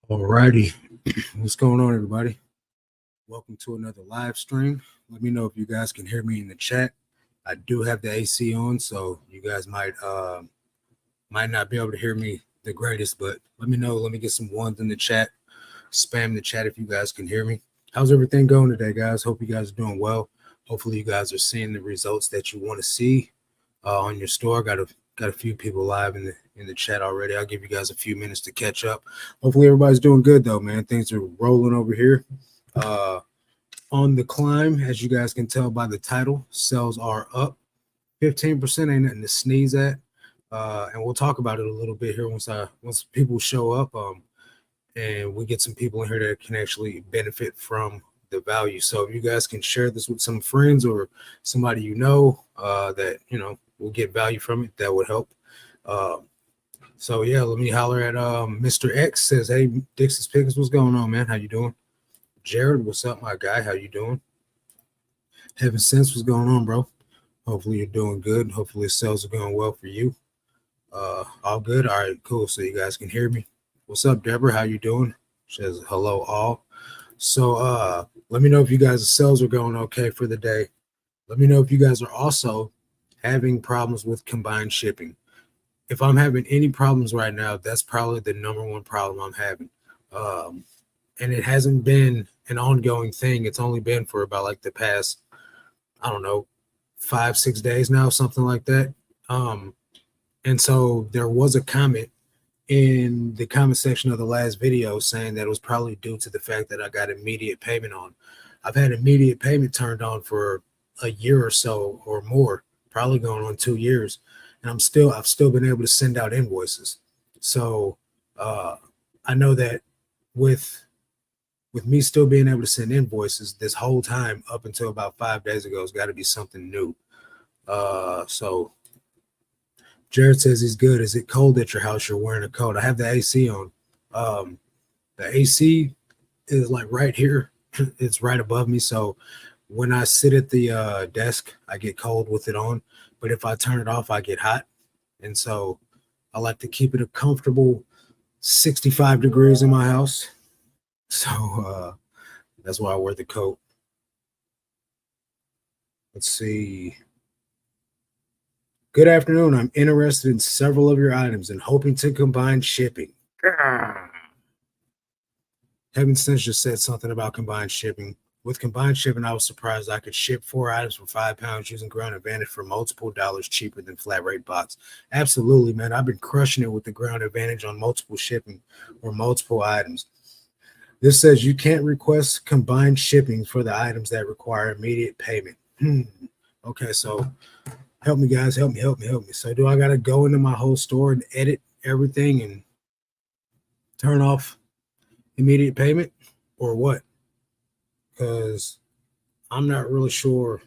Alrighty, what's going on, everybody? Welcome to another live stream. Let me know if you guys can hear me in the chat. I do have the AC on, so you guys might not be able to hear me the greatest, but let me know. Let me get some ones in the chat. Spam the chat if you guys can hear me. How's everything going today, guys? Hope you guys are doing well. Hopefully, you guys are seeing the results that you want to see on your store. Got a few people live in the chat already. I'll give you guys a few minutes to catch up. Hopefully everybody's doing good though, man. Things are rolling over here. On the climb, as you guys can tell by the title, sales are up 15%. Ain't nothing to sneeze at. And we'll talk about it a little bit here once people show up. And we get some people in here that can actually benefit from the value. So if you guys can share this with some friends or somebody that will get value from it, that would help. So yeah, let me holler at Mr. X. Says, hey, Dix's Pickers, what's going on, man? How you doing? Jared, what's up, my guy? How you doing? Heaven Sense, what's going on, bro? Hopefully you're doing good. Hopefully sales are going well for you. All good. All right, cool. So you guys can hear me. What's up, Deborah? How you doing? She says hello, all. So let me know if you guys' sales are going okay for the day. Let me know if you guys are also having problems with combined shipping. If I'm having any problems right now, that's probably the number one problem I'm having. And it hasn't been an ongoing thing. It's only been for about like the past, 5-6 days now, something like that. And so there was a comment in the comment section of the last video saying that it was probably due to the fact that I got immediate payment on. I've had immediate payment turned on for a year or so or more, probably going on 2 years. And I've still been able to send out invoices. So I know that with me still being able to send invoices this whole time up until about 5 days ago, it's got to be something new. So Jared says he's good. Is it cold at your house? You're wearing a coat. I have the AC on. The AC is like right here. It's right above me. So when I sit at the desk, I get cold with it on. But if I turn it off, I get hot. And so I like to keep it a comfortable 65 degrees in my house. So that's why I wear the coat. Let's see. Good afternoon. I'm interested in several of your items and hoping to combine shipping. Heaven Sense just said something about combined shipping. With combined shipping, I was surprised I could ship 4 items for £5 using Ground Advantage for multiple dollars cheaper than flat rate box. Absolutely, man. I've been crushing it with the Ground Advantage on multiple shipping or multiple items. This says you can't request combined shipping for the items that require immediate payment. Okay, so help me, guys. Help me. So do I got to go into my whole store and edit everything and turn off immediate payment or what? Because I'm not really sure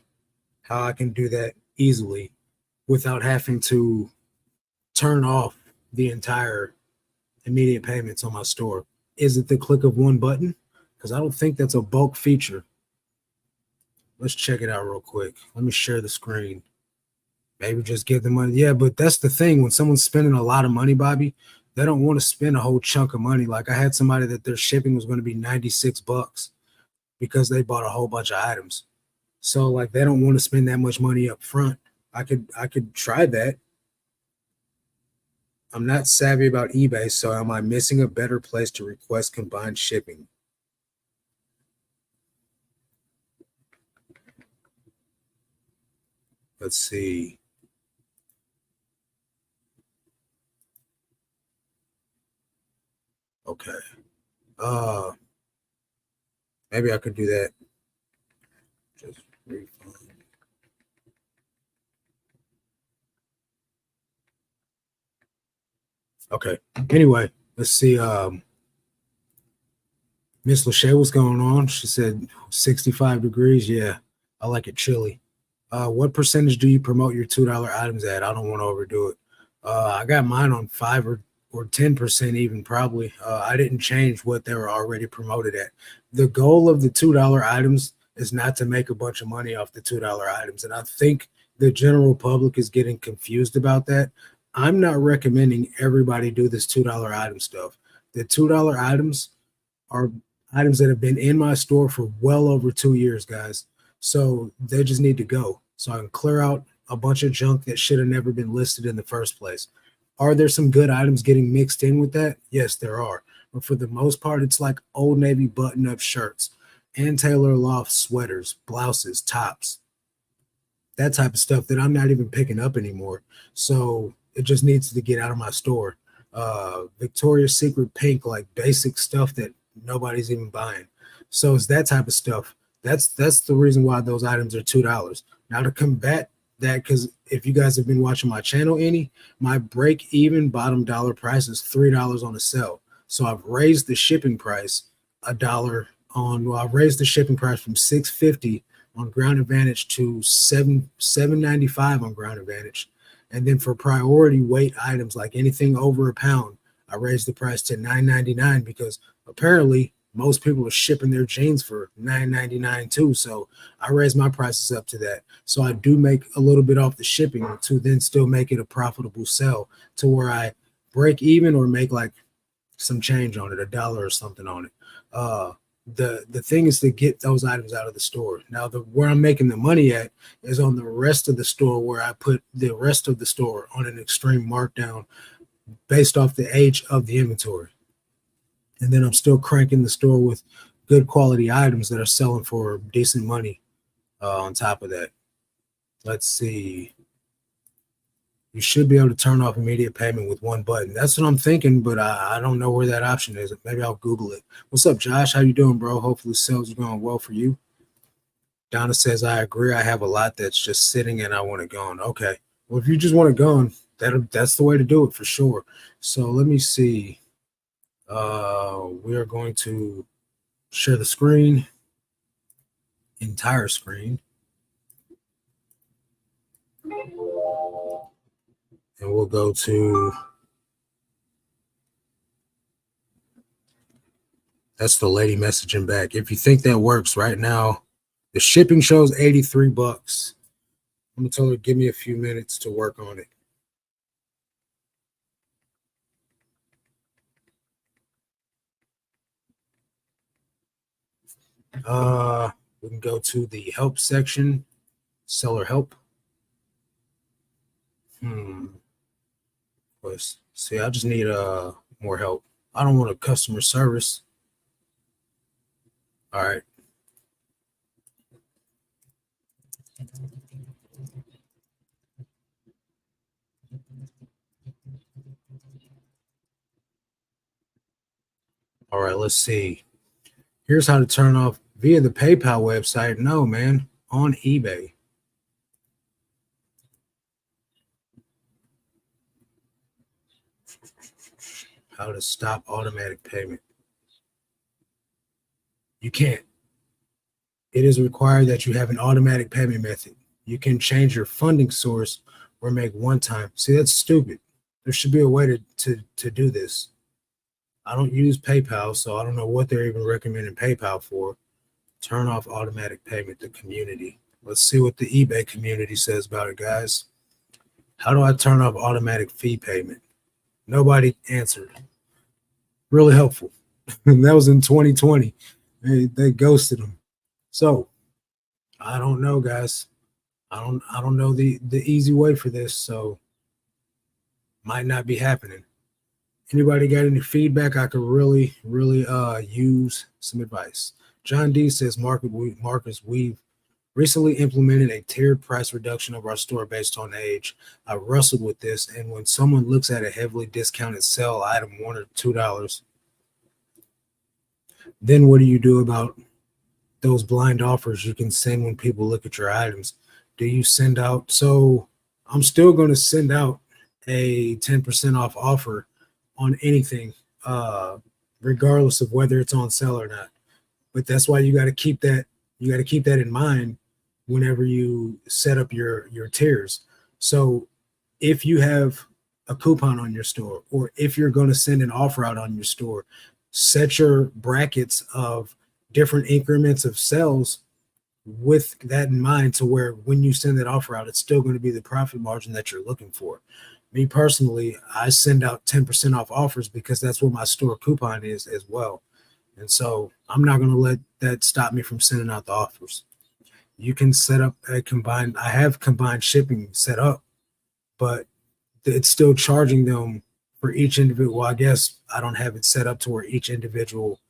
how I can do that easily without having to turn off the entire immediate payments on my store. Is it the click of one button? Because I don't think that's a bulk feature. Let's check it out real quick. Let me share the screen. Maybe just give them money. Yeah, but that's the thing. When someone's spending a lot of money, Bobby, they don't want to spend a whole chunk of money. Like I had somebody that their shipping was going to be $96 because they bought a whole bunch of items. So like they don't want to spend that much money up front. I could try that. I'm not savvy about eBay, so am I missing a better place to request combined shipping? Let's see. Okay. Maybe I could do that. Just refund. Okay. Anyway, let's see. Miss Lachey, what's going on? She said 65 degrees. Yeah, I like it chilly. What percentage do you promote your $2 items at? I don't want to overdo it. I got mine on 5 or 10% even probably. I didn't change what they were already promoted at. The goal of the $2 items is not to make a bunch of money off the $2 items. And I think the general public is getting confused about that. I'm not recommending everybody do this $2 item stuff. The $2 items are items that have been in my store for well over 2 years, guys. So they just need to go. So I can clear out a bunch of junk that should have never been listed in the first place. Are there some good items getting mixed in with that? Yes, there are. But for the most part, it's like Old Navy button-up shirts and Taylor Loft sweaters, blouses, tops, that type of stuff that I'm not even picking up anymore. So it just needs to get out of my store. Victoria's Secret pink, like basic stuff that nobody's even buying. So it's that type of stuff. That's the reason why those items are $2. Now to combat that, because if you guys have been watching my channel any, my break even bottom dollar price is $3 on a sale. So I've raised the shipping price a dollar on, well, I've raised the shipping price from $6.50 on Ground Advantage to $7.95 on Ground Advantage. And then for priority weight items like anything over a pound, I raised the price to $9.99 because apparently most people are shipping their jeans for $9.99 too. So I raised my prices up to that. So I do make a little bit off the shipping to then still make it a profitable sell to where I break even or make like some change on it, a dollar or something on it. The thing is to get those items out of the store. Now, where I'm making the money at is on the rest of the store, where I put the rest of the store on an extreme markdown based off the age of the inventory. And then I'm still cranking the store with good quality items that are selling for decent money on top of that. Let's see. You should be able to turn off immediate payment with one button. That's what I'm thinking, but I don't know where that option is. Maybe I'll Google it. What's up, Josh? How you doing, bro? Hopefully sales are going well for you. Donna says, I agree. I have a lot that's just sitting and I want it gone. Okay. Well, if you just want it gone, that's the way to do it for sure. So let me see. We are going to share the screen, entire screen. And we'll go to, that's the lady messaging back. If you think that works right now, the shipping shows $83. I'm gonna tell her, give me a few minutes to work on it. We can go to the help section, seller help. Let's see, I just need more help. I don't want a customer service. All right. All right, let's see. Here's how to turn off via the PayPal website. No, man, on eBay. How to stop automatic payment. You can't. It is required that you have an automatic payment method. You can change your funding source or make one time. See, that's stupid. There should be a way to do this. I don't use PayPal, so I don't know what they're even recommending PayPal for. Turn off automatic payment to community. Let's see what the eBay community says about it, guys. How do I turn off automatic fee payment? Nobody answered. Really helpful. That was in 2020. They ghosted them. So I don't know, guys. I don't know the easy way for this, so might not be happening. Anybody got any feedback? I could really use some advice. John D says, Marcus, we've recently implemented a tiered price reduction of our store based on age. I wrestled with this, and when someone looks at a heavily discounted sell item, $1 or $2, then what do you do about those blind offers you can send when people look at your items? Do you send out? So I'm still going to send out a 10% off offer on anything, regardless of whether it's on sale or not. But that's why you got to keep that. You got to keep that in mind whenever you set up your tiers. So if you have a coupon on your store, or if you're going to send an offer out on your store, set your brackets of different increments of sales with that in mind, to where when you send that offer out, it's still going to be the profit margin that you're looking for. Me personally, I send out 10% off offers because that's what my store coupon is as well. And so I'm not going to let that stop me from sending out the offers. You can set up a combined, I have combined shipping set up, but it's still charging them for each individual. Well, I guess I don't have it set up to where each individual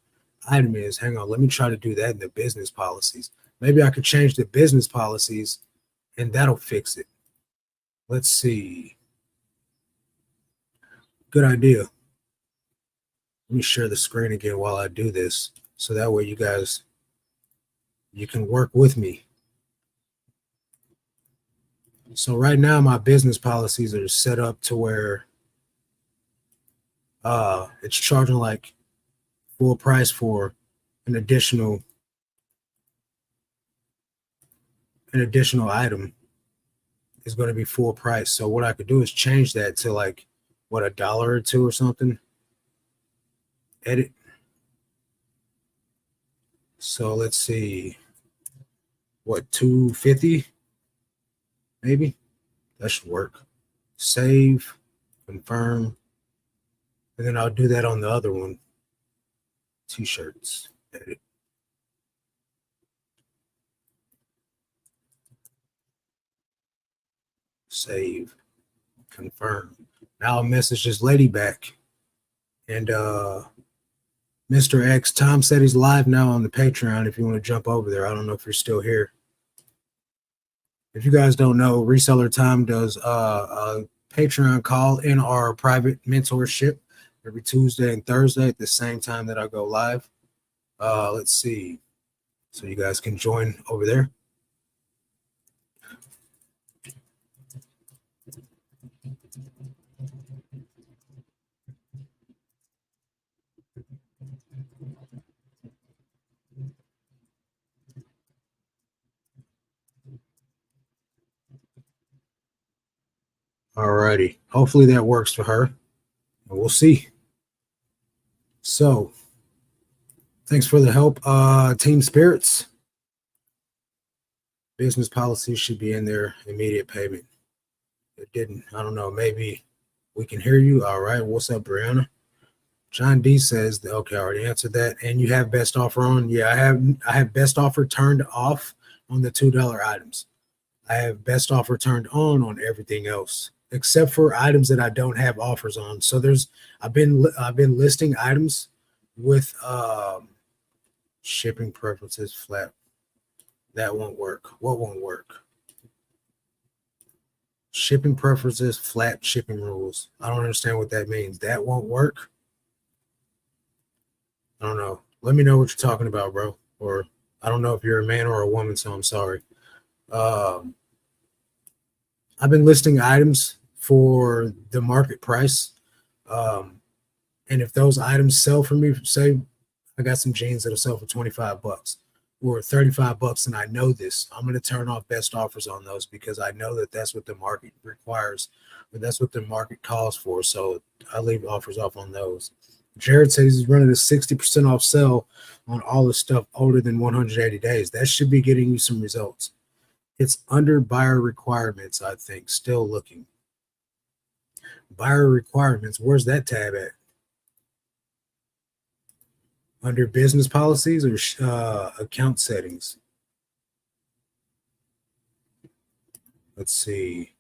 item is. Hang on, let me try to do that in the business policies. Maybe I could change the business policies and that'll fix it. Let's see. Good idea. Let me share the screen again while I do this. So that way you guys, you can work with me. So right now my business policies are set up to where it's charging like full price for an additional item is going to be full price. So what I could do is change that to like what, $1 or $2 or something. Edit. So let's see, what, $2.50 maybe. That should work. Save, confirm, and then I'll do that on the other one. T-shirts. Edit. Save, confirm. Now I'll message this lady back. And Mr. X, Tom said he's live now on the Patreon if you want to jump over there. I don't know if you're still here. If you guys don't know, Reseller Tom does a Patreon call in our private mentorship every Tuesday and Thursday at the same time that I go live. Let's see. So you guys can join over there. Alrighty. Hopefully that works for her. We'll see. So thanks for the help, Team Spirits. Business policy should be in there. Immediate payment. It didn't. I don't know. Maybe we can hear you. All right. What's up, Brianna? John D says, okay, I already answered that. And you have best offer on? Yeah, I have best offer turned off on the $2 items. I have best offer turned on everything else, except for items that I don't have offers on. So I've been listing items with shipping preferences flat. That won't work. What won't work? Shipping preferences, flat shipping rules. I don't understand what that means. That won't work. I don't know. Let me know what you're talking about, bro. Or I don't know if you're a man or a woman, so I'm sorry. I've been listing items for the market price. And if those items sell for me, say I got some jeans that'll sell for $25 or $35, and I know this, I'm going to turn off best offers on those because I know that that's what the market requires, or that's what the market calls for. So I leave offers off on those. Jared says he's running a 60% off sale on all the stuff older than 180 days. That should be getting you some results. It's under buyer requirements, I think. Still looking. Buyer requirements. Where's that tab at? Under business policies or account settings? Let's see.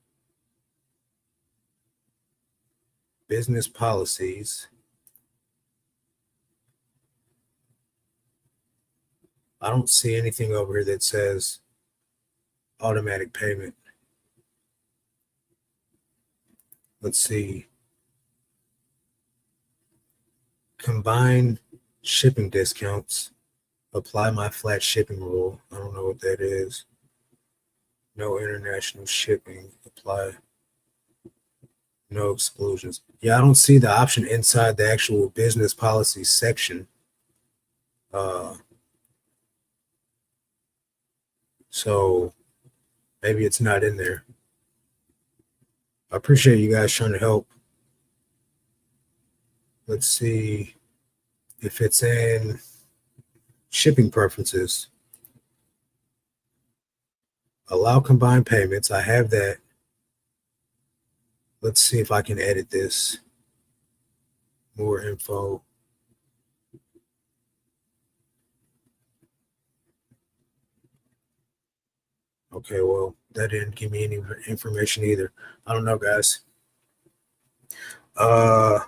Business policies. I don't see anything over here that says automatic payment. Let's see. Combine shipping discounts. Apply my flat shipping rule. I don't know what that is. No international shipping. Apply. No exclusions. Yeah, I don't see the option inside the actual business policy section. So maybe it's not in there. I appreciate you guys trying to help. Let's see if it's in shipping preferences. Allow combined payments. I have that. Let's see if I can edit this. More info. Okay, well, that didn't give me any information either. I don't know, guys. I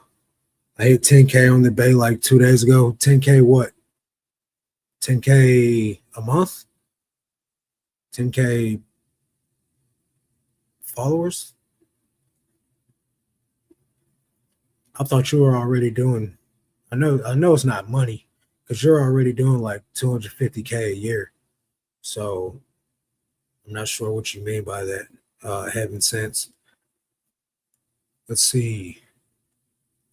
hit 10K on the bay like 2 days ago. 10K what? 10K a month? 10K followers? I thought you were already doing. I know it's not money because you're already doing like 250K a year. So I'm not sure what you mean by that. Having sense. Let's see.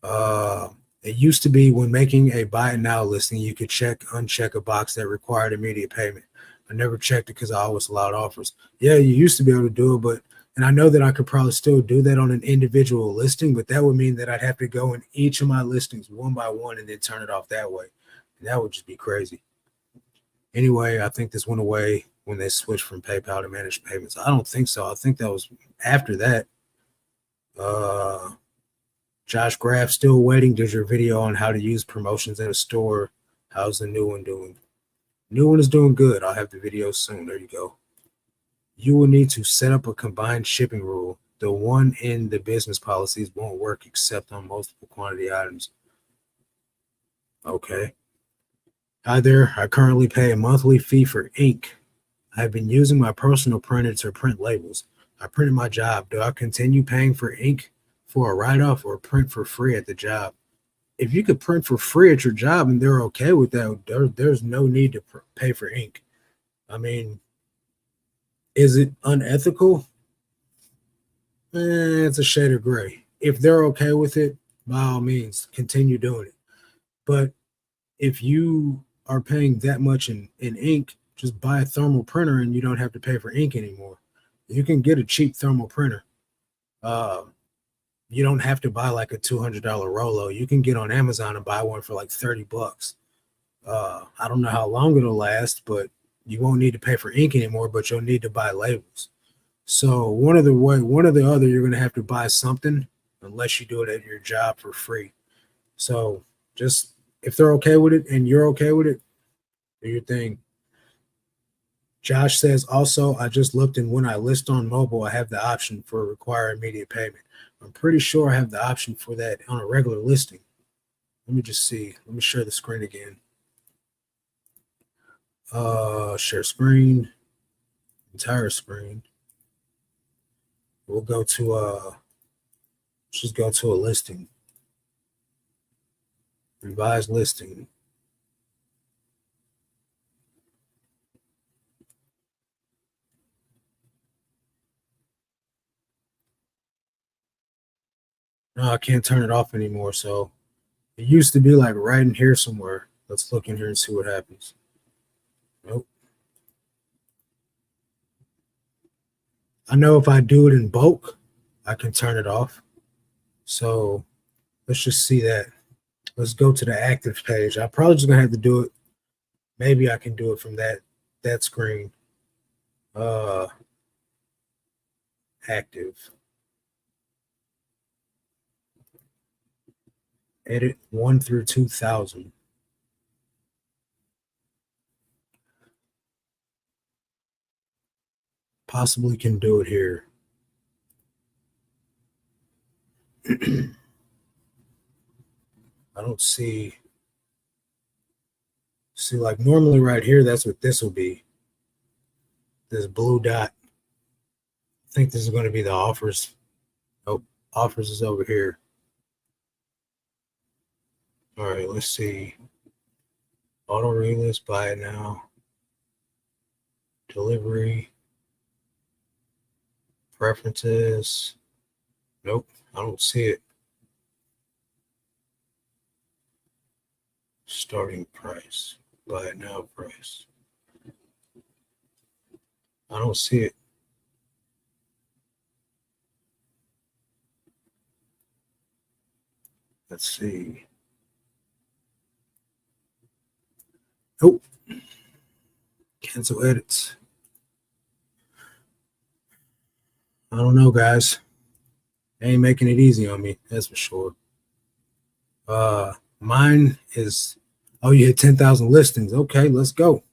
Uh, it used to be when making a buy it now listing, you could uncheck a box that required immediate payment. I never checked it because I always allowed offers. Yeah, you used to be able to do it, and I know that I could probably still do that on an individual listing, but that would mean that I'd have to go in each of my listings one by one and then turn it off that way. And that would just be crazy. Anyway, I think this went away when they switched from PayPal to managed payments. I don't think so. I think that was after that. Josh Graff still waiting. There's your video on how to use promotions in a store. How's the new one doing? New one is doing good. I'll have the video soon. There you go. You will need to set up a combined shipping rule. The one in the business policies won't work except on multiple quantity items. Okay. Hi there. I currently pay a monthly fee for ink. I've been using my personal printer to print labels. I printed my job. Do I continue paying for ink for a write-off or print for free at the job? If you could print for free at your job and they're okay with that, there's no need to pay for ink. I mean, is it unethical? It's a shade of gray. If they're okay with it, by all means, continue doing it. But if you are paying that much in ink, just buy a thermal printer and you don't have to pay for ink anymore. You can get a cheap thermal printer. You don't have to buy like a $200 Rollo. You can get on Amazon and buy one for like $30. I don't know how long it'll last, but you won't need to pay for ink anymore, but you'll need to buy labels. So one or the other, you're going to have to buy something unless you do it at your job for free. So just if they're okay with it and you're okay with it, do your thing. Josh says, also, I just looked, and when I list on mobile, I have the option for require immediate payment. I'm pretty sure I have the option for that on a regular listing. Let me just see. Let me share the screen again. Share screen, entire screen. We'll go to just go to a listing. Revised listing. No, I can't turn it off anymore. So it used to be like right in here somewhere. Let's look in here and see what happens. Nope. I know if I do it in bulk, I can turn it off. So let's just see that. Let's go to the active page. I'm probably just gonna have to do it. Maybe I can do it from that screen. Active. Edit 1 through 2000. Possibly can do it here. I don't see like normally right here, that's what this will be. This blue dot. I think this is going to be the offers. Oh, offers is over here. All right, let's see. Auto relist, buy it now. Delivery. Preferences. Nope, I don't see it. Starting price. Buy it now price. I don't see it. Let's see. Nope. Cancel edits. I don't know, guys. They ain't making it easy on me, that's for sure. Mine is, oh, you hit 10,000 listings. Okay, let's go.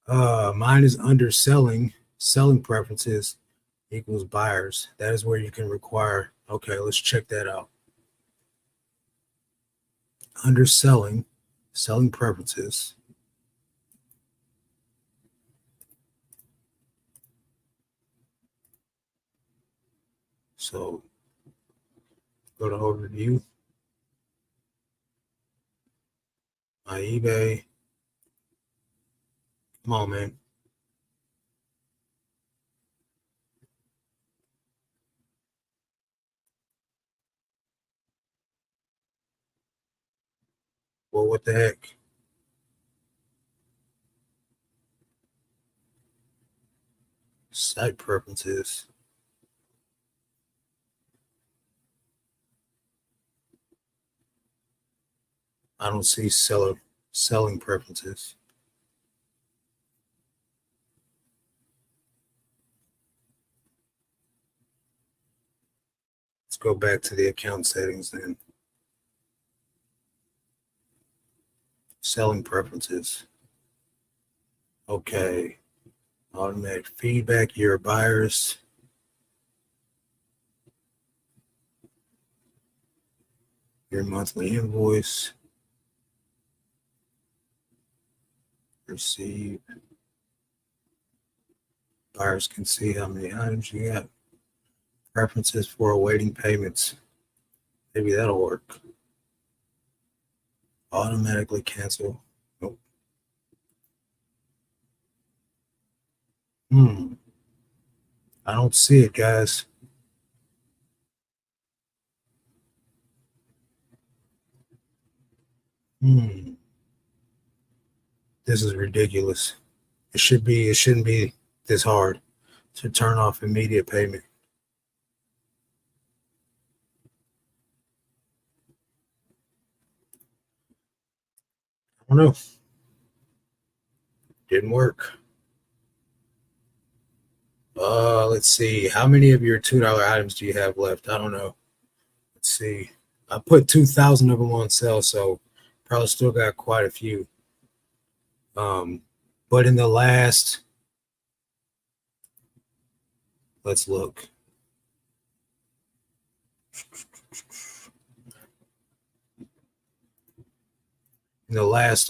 Mine is underselling, selling preferences equals buyers. That is where you can require. Okay, let's check that out. Underselling, selling preferences. So go to overview, my eBay. Come on, man. Well, what the heck? Site preferences. I don't see selling preferences. Let's go back to the account settings then. Selling preferences. Okay. Automatic feedback, your buyers. Your monthly invoice. Receive. Buyers can see how many items you got. Preferences for awaiting payments. Maybe that'll work. Automatically cancel. Nope. I don't see it, guys. This is ridiculous. It shouldn't be this hard to turn off immediate payment. I don't know. Didn't work. Let's see. How many of your $2 items do you have left? I don't know. Let's see. I put 2,000 of them on sale, so probably still got quite a few. But in the last, let's look. In the last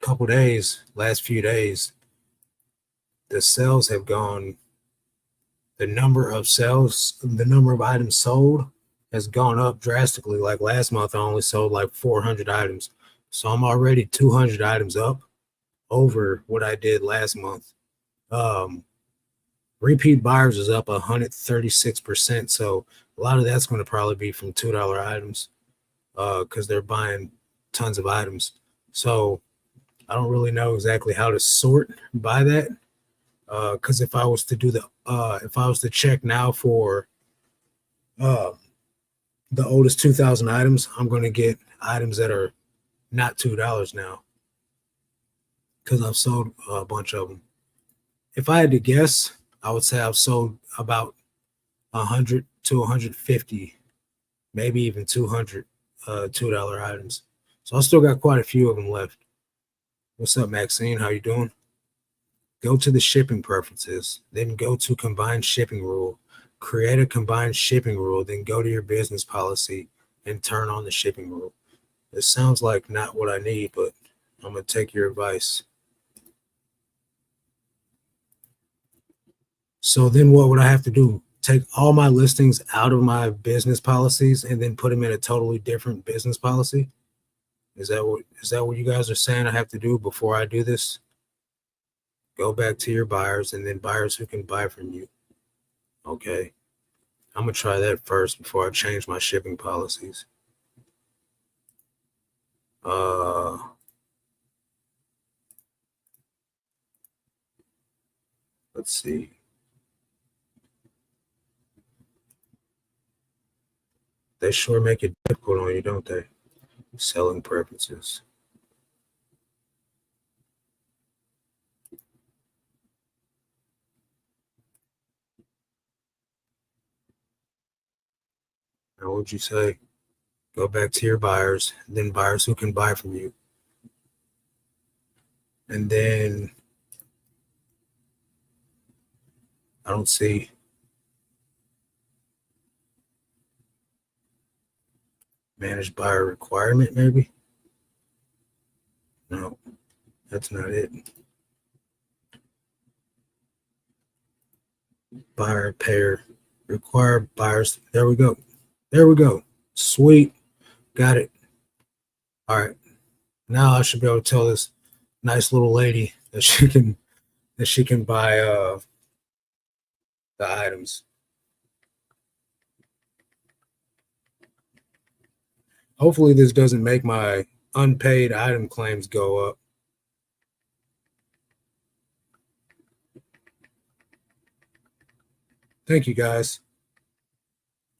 couple days, last few days, the sales have gone. The number of sales, the number of items sold has gone up drastically. Like last month, I only sold like 400 items. So I'm already 200 items up over what I did last month. Repeat buyers is up 136%. So a lot of that's going to probably be from $2 items because they're buying tons of items. So I don't really know exactly how to sort by that. Because if I was to do if I was to check now for the oldest 2,000 items, I'm going to get items that are not $2 now because I've sold a bunch of them. If I had to guess, I would say I've sold about 100 to 150, maybe even 200 $2 items. So I still got quite a few of them left. What's up, Maxine? How you doing? Go to the shipping preferences, then go to combined shipping rule. Create a combined shipping rule, then go to your business policy and turn on the shipping rule. It sounds like not what I need, but I'm going to take your advice. So then what would I have to do? Take all my listings out of my business policies and then put them in a totally different business policy? Is that what you guys are saying I have to do before I do this? Go back to your buyers and then buyers who can buy from you. Okay. I'm going to try that first before I change my shipping policies. Let's see. They sure make it difficult on you, don't they? Selling preferences. Now, what would you say? Go back to your buyers, then buyers who can buy from you. And then I don't see. Manage buyer requirement, maybe? No, that's not it. Buyer payer. Require buyers. There we go. There we go. Sweet. Got it. All right. Now I should be able to tell this nice little lady that she can buy the items. Hopefully this doesn't make my unpaid item claims go up. Thank you guys.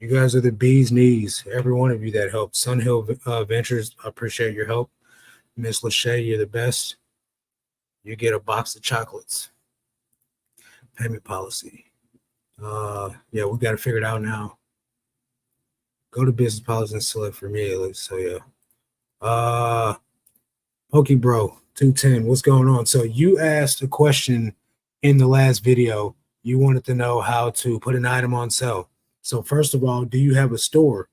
You guys are the bee's knees. Every one of you that helped. Sunhill Ventures, I appreciate your help. Miss Lachey, you're the best. You get a box of chocolates. Payment policy. Yeah, we got to figure it out now. Go to business policy and select for me. So yeah. Pokey Bro 210, what's going on? So you asked a question in the last video. You wanted to know how to put an item on sale. So first of all, do you have a store,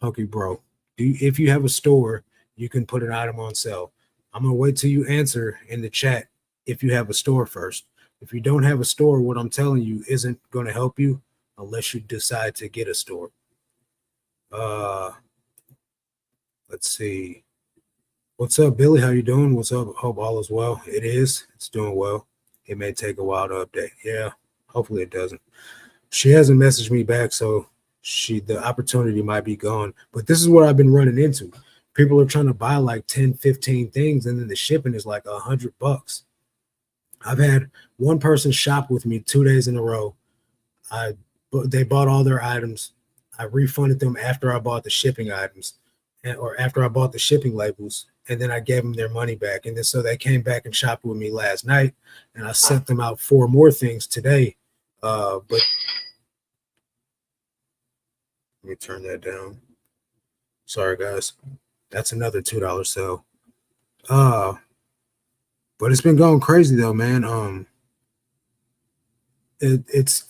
Pokey Bro? If you have a store, you can put an item on sale. I'm gonna wait till you answer in the chat if you have a store first. If you don't have a store, what I'm telling you isn't going to help you unless you decide to get a store. Let's see. What's up, Billy? How you doing? What's up? Hope all is well. It is. It's doing well. It may take a while to update. Yeah, hopefully it doesn't. She hasn't messaged me back, so the opportunity might be gone. But this is what I've been running into. People are trying to buy like 10, 15 things, and then the shipping is like $100. I've had one person shop with me 2 days in a row. They bought all their items. I refunded them after I bought the shipping items, or after I bought the shipping labels, and then I gave them their money back. And then so they came back and shopped with me last night, and I sent them out 4 more things today. But let me turn that down. Sorry, guys. That's another $2 sale. But it's been going crazy though, man.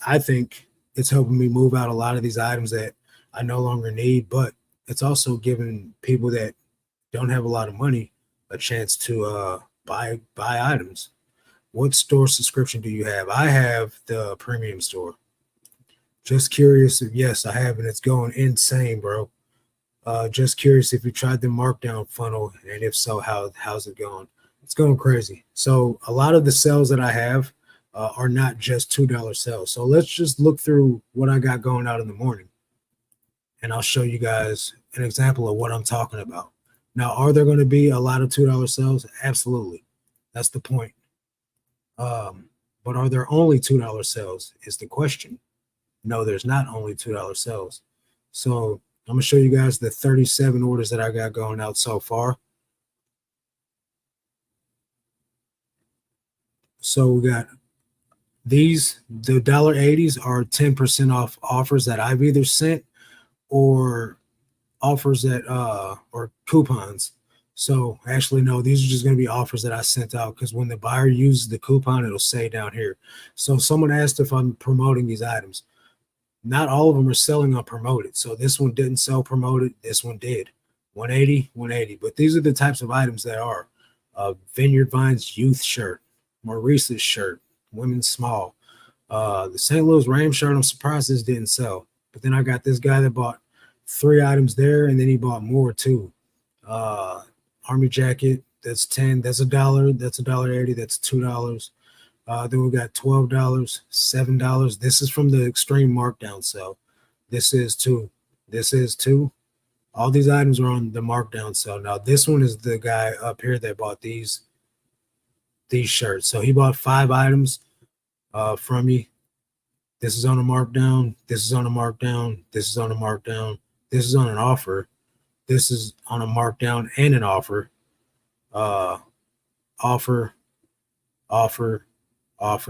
I think it's helping me move out a lot of these items that I no longer need, but it's also giving people that don't have a lot of money a chance to buy items. What store subscription do you have? I have the premium store. Just curious if yes, I have, and it's going insane, bro. Just curious if you tried the markdown funnel, and if so, how's it going? It's going crazy. So a lot of the sales that I have are not just $2 sales. So let's just look through what I got going out in the morning, and I'll show you guys an example of what I'm talking about. Now, are there going to be a lot of $2 sales? Absolutely. That's the point. But are there only $2 sales is the question. No, there's not only $2 sales. So I'm going to show you guys the 37 orders that I got going out so far. So we got these, the $1.80s are 10% off offers that I've either sent or offers that or coupons. So actually, no, these are just going to be offers that I sent out, because when the buyer uses the coupon, it'll say down here. So someone asked if I'm promoting these items. Not all of them are selling on promoted. So this one didn't sell promoted. This one did. 180, 180. But these are the types of items that are Vineyard Vines youth shirt, Maurice's shirt, women's small. The St. Louis Rams shirt, I'm surprised this didn't sell. But then I got this guy that bought 3 items there, and then he bought more too. Army jacket, that's 10. That's $1. That's $1.80. That's $2. Then we got $12, $7. This is from the extreme markdown sale. This is 2. This is 2. All these items are on the markdown sale. Now this one is the guy up here that bought these shirts. So he bought 5 items from me. This is on a markdown. This is on a markdown. This is on a markdown. This is on an offer. This is on a markdown and an offer. Offer.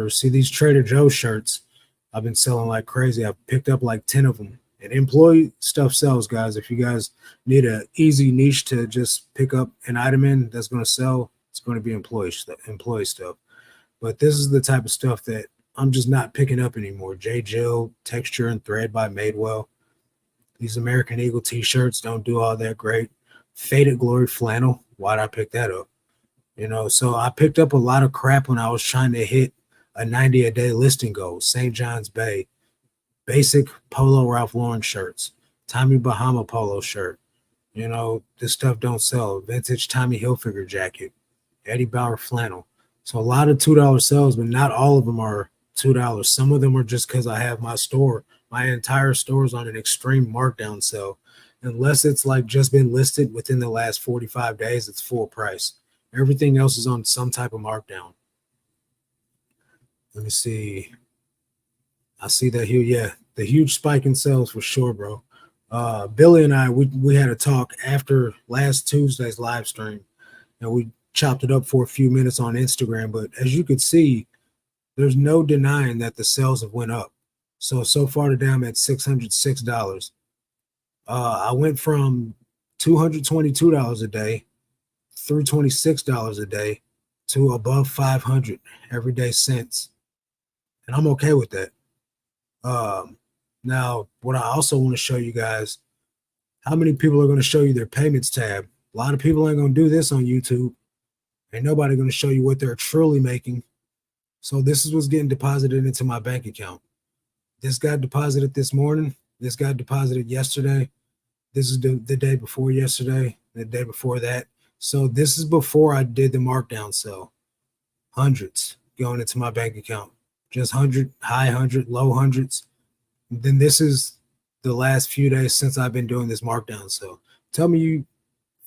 See these Trader Joe's shirts? I've been selling like crazy. I've picked up like 10 of them And employee stuff sells, guys. If you guys need an easy niche to just pick up an item in that's going to sell, it's going to be employee stuff. But this is the type of stuff that I'm just not picking up anymore. J. Jill, Texture and Thread by Madewell. These American Eagle t-shirts don't do all that great. Faded Glory flannel. Why'd I pick that up? You know, so I picked up a lot of crap when I was trying to hit a 90 a day listing goal. St. John's Bay, basic Polo Ralph Lauren shirts, Tommy Bahama polo shirt. You know, this stuff don't sell. Vintage Tommy Hilfiger jacket, Eddie Bauer flannel. So a lot of $2 sales, but not all of them are $2. Some of them are just because I have my store. My entire store is on an extreme markdown sale. Unless it's like just been listed within the last 45 days, it's full price. Everything else is on some type of markdown. Let me see. I see that here. Yeah, the huge spike in sales for sure, bro. Billy and I, we had a talk after last Tuesday's live stream, and we chopped it up for a few minutes on Instagram. But as you could see, there's no denying that the sales have went up. So far today, I'm at $606. I went from $222 a day through $26 a day to above 500 every day since, and I'm okay with that. Now, what I also want to show you guys, how many people are going to show you their payments tab? A lot of people ain't going to do this on YouTube. Ain't nobody going to show you what they're truly making. So this is what's getting deposited into my bank account. This got deposited this morning. This got deposited yesterday. This is the day before yesterday, the day before that. So this is before I did the markdown sale. Hundreds going into my bank account. Just 100, high 100, low hundreds. Then this is the last few days since I've been doing this markdown. So tell me,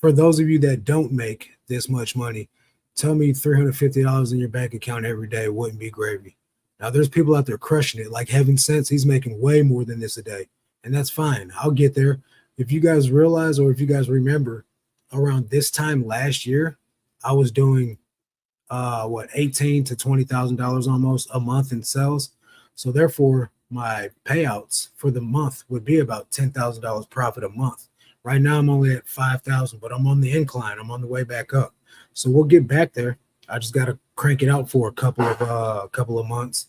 for those of you that don't make this much money, tell me $350 in your bank account every day wouldn't be gravy. Now there's people out there crushing it, like Heaven Sense. He's making way more than this a day, and that's fine. I'll get there. If you guys realize, or if you guys remember, around this time last year, I was doing $18,000 to $20,000 almost a month in sales. So therefore, my payouts for the month would be about $10,000 profit a month. Right now, I'm only at 5,000, but I'm on the incline. I'm on the way back up. So we'll get back there. I just got to crank it out for a couple of months.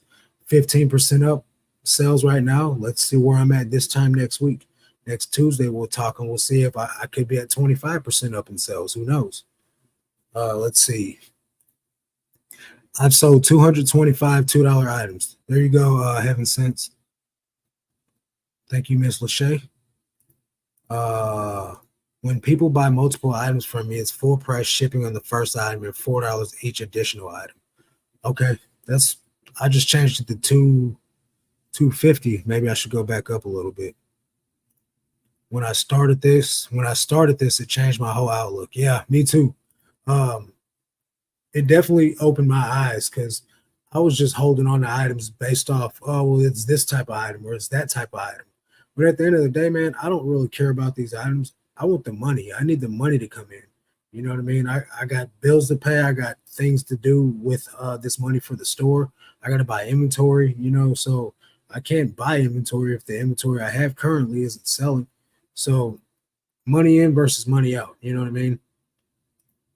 15% up sales right now. Let's see where I'm at this time next week. Next Tuesday, we'll talk and we'll see if I could be at 25% up in sales. Who knows? Let's see. I've sold 225 $2 items. There you go, Heaven Sense. Thank you, Miss Lachey. When people buy multiple items from me, it's full price shipping on the first item and $4 each additional item. Okay, I just changed it to $250. Maybe I should go back up a little bit. When I started this, it changed my whole outlook. Yeah, me too. It definitely opened my eyes because I was just holding on to items based off, oh, well, it's this type of item or it's that type of item. But at the end of the day, man, I don't really care about these items. I want the money. I need the money to come in. You know what I mean? I got bills to pay. I got things to do with this money for the store. I got to buy inventory, you know, so I can't buy inventory if the inventory I have currently isn't selling. So money in versus money out. You know what I mean?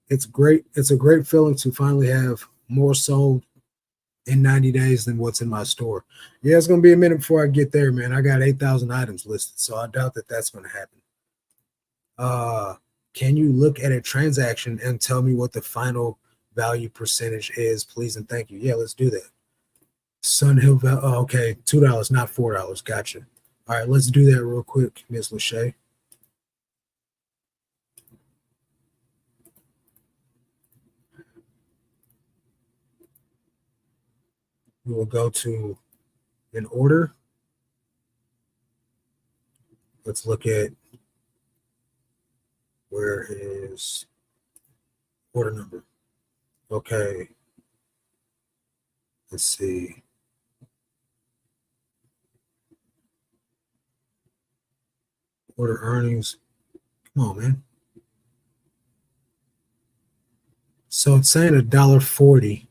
It's great. It's a great feeling to finally have more sold in 90 days than what's in my store. Yeah, it's going to be a minute before I get there, man. I got 8,000 items listed, so I doubt that that's going to happen. Can you look at a transaction and tell me what the final value percentage is, please and thank you? Yeah, let's do that. Sun Hill, okay, $2, not $4. Gotcha. All right, let's do that real quick, Miss Lachey. We will go to an order. Let's look at where is order number. Okay. Let's see. Order earnings. Come on, man. So it's saying $1.40,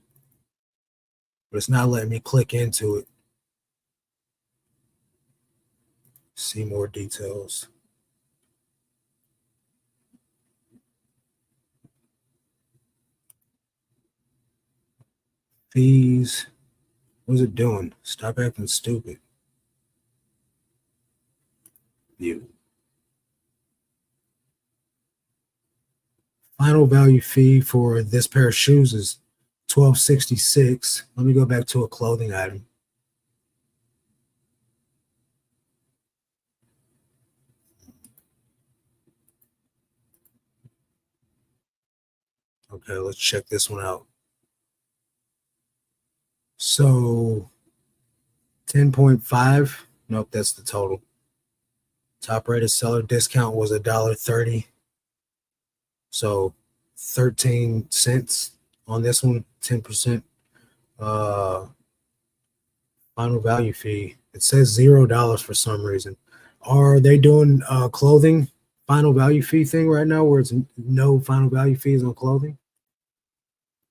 but it's not letting me click into it. See more details. Fees. What's it doing? Stop acting stupid. You. Final value fee for this pair of shoes is $12.66. Let me go back to a clothing item. Okay, let's check this one out. So 10.5. Nope, that's the total. Top rated seller discount was $1.30. So 13 cents on this one, 10%. Final value fee. It says $0 for some reason. Are they doing clothing final value fee thing right now where it's no final value fees on clothing?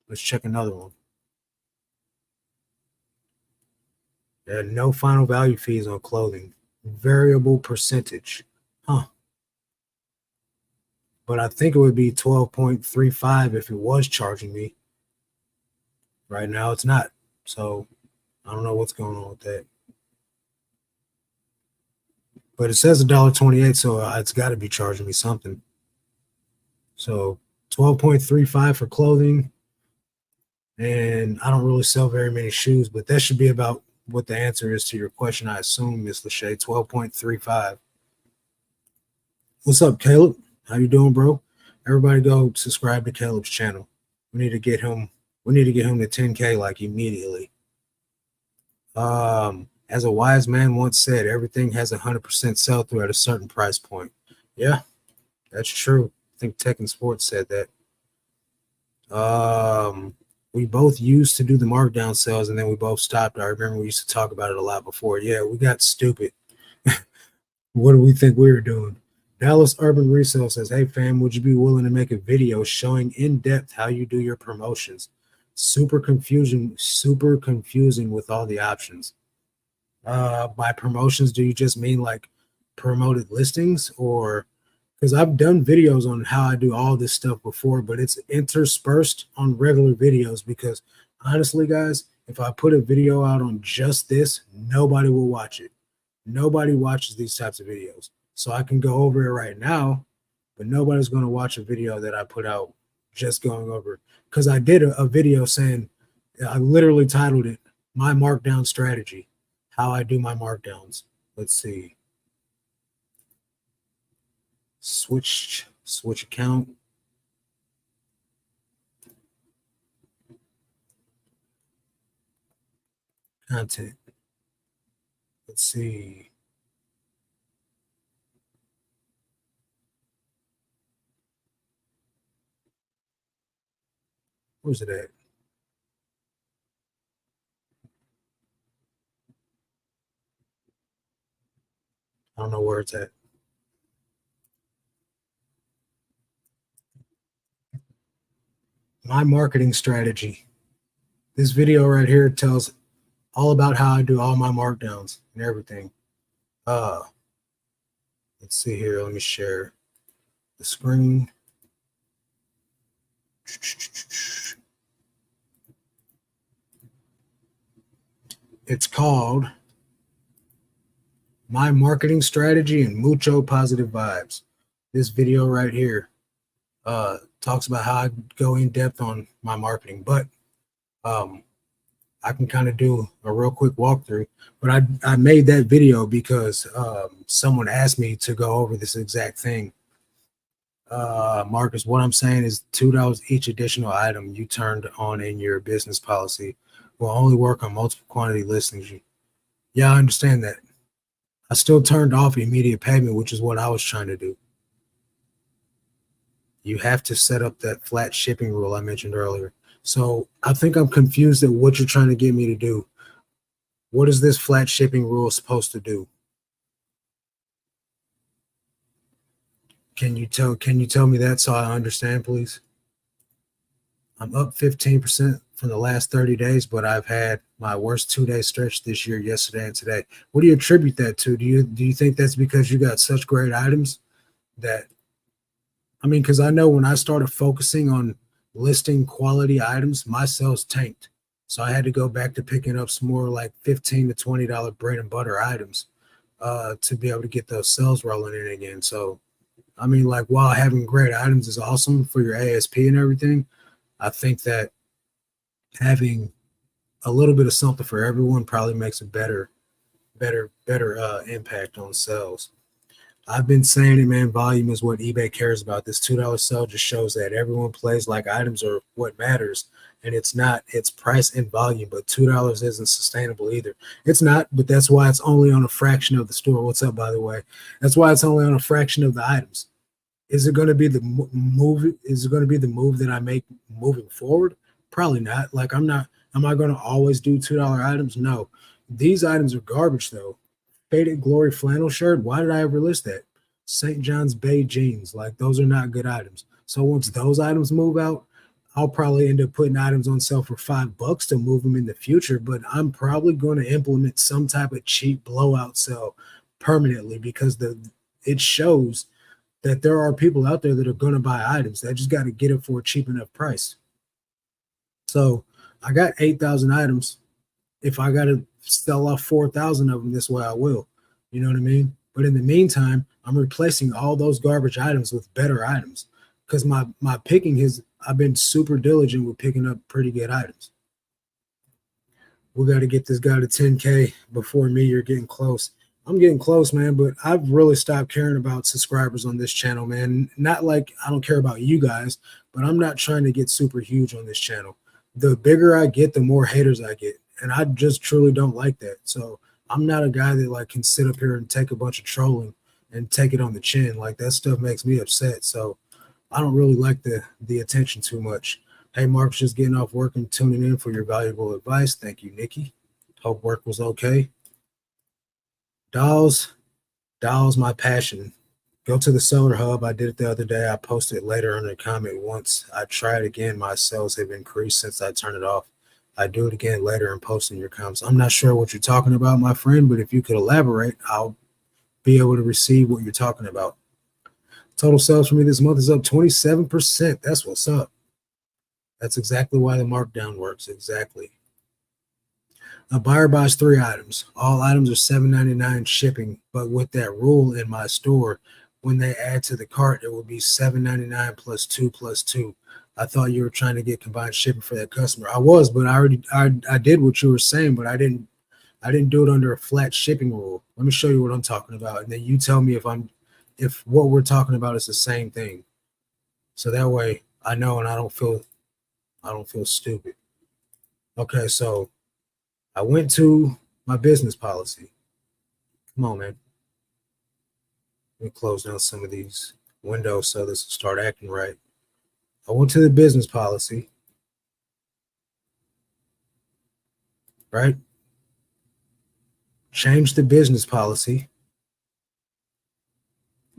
Let's check another one. There are no final value fees on clothing. Variable percentage. Huh. But I think it would be 12.35 if it was charging me. Right now it's not. So I don't know what's going on with that. But it says $1.28, so it's got to be charging me something. So 12.35 for clothing. And I don't really sell very many shoes, but that should be about what the answer is to your question, I assume, Miss Lachey. 12.35. What's up, Caleb? How you doing, bro? Everybody go subscribe to Caleb's channel. We need to get him to 10K like immediately. As a wise man once said, everything has 100% sell through at a certain price point. Yeah, that's true. I think Tech and Sports said that. We both used to do the markdown sales and then we both stopped. I remember we used to talk about it a lot before. Yeah, we got stupid. What do we think we were doing? Dallas Urban Resale says, hey fam, would you be willing to make a video showing in depth how you do your promotions? Super confusing with all the options. By promotions, do you just mean like promoted listings, or because I've done videos on how I do all this stuff before, but it's interspersed on regular videos because honestly, guys, if I put a video out on just this, nobody will watch it. Nobody watches these types of videos. So I can go over it right now, but nobody's going to watch a video that I put out just going over. Because I did a video saying, I literally titled it, My Markdown Strategy, how I do my markdowns. Let's see. Switch account. Content. Let's see. Where's it at? I don't know where it's at. My marketing strategy. This video right here tells all about how I do all my markdowns and everything. Let's see here. Let me share the screen. It's called My Marketing Strategy and Mucho Positive Vibes. This video right here talks about how I go in depth on my marketing, but I can kind of do a real quick walkthrough. But I made that video because someone asked me to go over this exact thing. Marcus, what I'm saying is $2 each additional item you turned on in your business policy will only work on multiple quantity listings. Yeah, I understand that. I still turned off immediate payment, which is what I was trying to do. You have to set up that flat shipping rule I mentioned earlier. So I think I'm confused at what you're trying to get me to do. What is this flat shipping rule supposed to do? Can you tell me that so I understand, please? I'm up 15%. from the last 30 days, but I've had my worst 2-day stretch this year, yesterday and today. What do you attribute that to? Do you think that's because you got such great items that, I mean, because I know when I started focusing on listing quality items, my sales tanked. So I had to go back to picking up some more like $15 to $20 bread and butter items to be able to get those sales rolling in again. So, I mean, like, while having great items is awesome for your ASP and everything, I think that having a little bit of something for everyone probably makes a better impact on sales. I've been saying it, man. Volume is what eBay cares about. This $2 sale just shows that everyone plays like items are what matters, and it's not. It's price and volume, but $2 isn't sustainable either. It's not, but that's why it's only on a fraction of the store. What's up, by the way? That's why it's only on a fraction of the items. Is it going to be the move? Is it going to be the move that I make moving forward? Probably not. Like, I'm not. Am I going to always do $2 items? No. These items are garbage, though. Faded Glory flannel shirt. Why did I ever list that? St. John's Bay jeans. Like, those are not good items. So once those items move out, I'll probably end up putting items on sale for $5 to move them in the future. But I'm probably going to implement some type of cheap blowout sale permanently, because it shows that there are people out there that are going to buy items. They just got to get it for a cheap enough price. So I got 8,000 items. If I got to sell off 4,000 of them this way, I will. You know what I mean? But in the meantime, I'm replacing all those garbage items with better items, because my picking I've been super diligent with picking up pretty good items. We got to get this guy to 10K before me. You're getting close. I'm getting close, man, but I've really stopped caring about subscribers on this channel, man. Not like I don't care about you guys, but I'm not trying to get super huge on this channel. The bigger I get, the more haters I get. And I just truly don't like that. So I'm not a guy that like can sit up here and take a bunch of trolling and take it on the chin. Like, that stuff makes me upset. So I don't really like the attention too much. Hey, Mark's just getting off work and tuning in for your valuable advice. Thank you, Nikki. Hope work was okay. Dolls, my passion. Go to the Seller Hub. I did it the other day. I posted it later in the comment once. I tried again. My sales have increased since I turned it off. I do it again later and post in your comments. I'm not sure what you're talking about, my friend, but if you could elaborate, I'll be able to receive what you're talking about. Total sales for me this month is up 27%. That's what's up. That's exactly why the markdown works. Exactly. A buyer buys 3 items. All items are $7.99 shipping, but with that rule in my store, when they add to the cart, it will be $7.99 plus 2 plus 2. I thought you were trying to get combined shipping for that customer. I was, but I did what you were saying, but I didn't do it under a flat shipping rule. Let me show you what I'm talking about, and then you tell me if what we're talking about is the same thing. So that way I know and I don't feel stupid. Okay, so I went to my business policy. Come on, man. Let me close down some of these windows so this will start acting right. I went to the business policy, right? Changed the business policy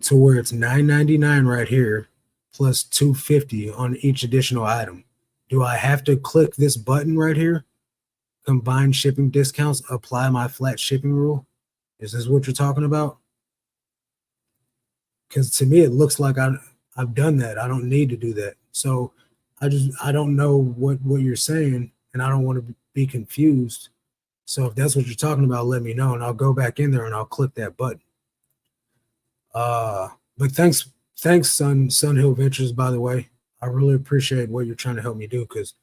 to where it's $9.99 right here plus $2.50 on each additional item. Do I have to click this button right here? Combined shipping discounts, apply my flat shipping rule? Is this what you're talking about? Because to me, it looks like I've done that. I don't need to do that. So I don't know what you're saying, and I don't want to be confused. So if that's what you're talking about, let me know, and I'll go back in there and I'll click that button. But thanks, Sun Hill Ventures, by the way. I really appreciate what you're trying to help me do, because